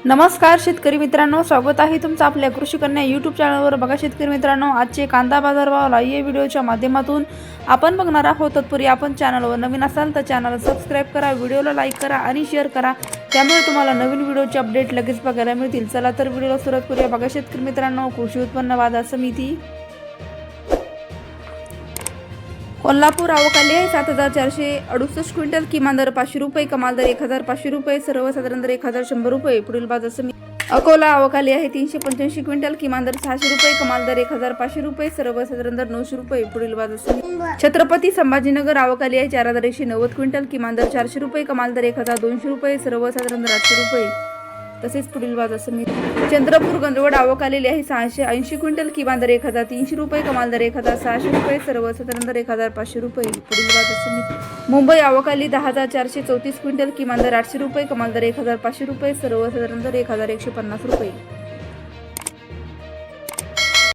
नमस्कार शेतकरी मित्रांनो, स्वागत आहे तुमचं आपल्या कृषी कन्या यूट्यूब चॅनलवर। बघा शेतकरी मित्रांनो, आजचे कांदा बाजारभाव लाईव्ह व्हिडिओच्या माध्यमातून आपण बघणार आहोत। तत्पूर्वी आपण चॅनलवर नवीन असाल तर चॅनल सबस्क्राइब करा, व्हिडिओला लाईक करा आणि शेअर करा, त्यामुळे तुम्हाला नवीन व्हिडिओचे अपडेट लगेच बघायला मिळतील। चला तर व्हिडिओला सुरुवात करूया। बघा शेतकरी मित्रांनो, कृषी उत्पन्न बाजार समिती कोल्हापूर आवकाली आहे 7468 क्विंटल, किमान दर 500 रुपये, कमाल दर 1500 रुपये, सर्वसाधारण दर 1100 रुपये। पुढील बाजार समिती अकोला आवकाली आहे 385 क्विंटल, किमान दर 600 रुपये, कमाल दर 1500 रुपये, सर्वसाधारण दर 900 रुपये। पुढील बाजार समिती छत्रपती संभाजीनगर आवकाली आहे 4190 क्विंटल, किमान दर 400 रुपये, कमाल दर 1200 रुपये, सर्वसाधारण दर 800 रुपये। तसेच पुढील बाजार समिती चंद्रपूर गंजवड आवक आलेली आहे 680 क्विंटल, किमान दर 1300 रुपये, कमाल दर 1600 रुपये, सर्वसाधारण दर 1500 रुपये। पुढील बाजार समिती मुंबई आवक आली 10434 क्विंटल, किमान दर 800 रुपये, कमाल दर 1500 रुपये, सर्वसाधारण दर 1150 रुपये।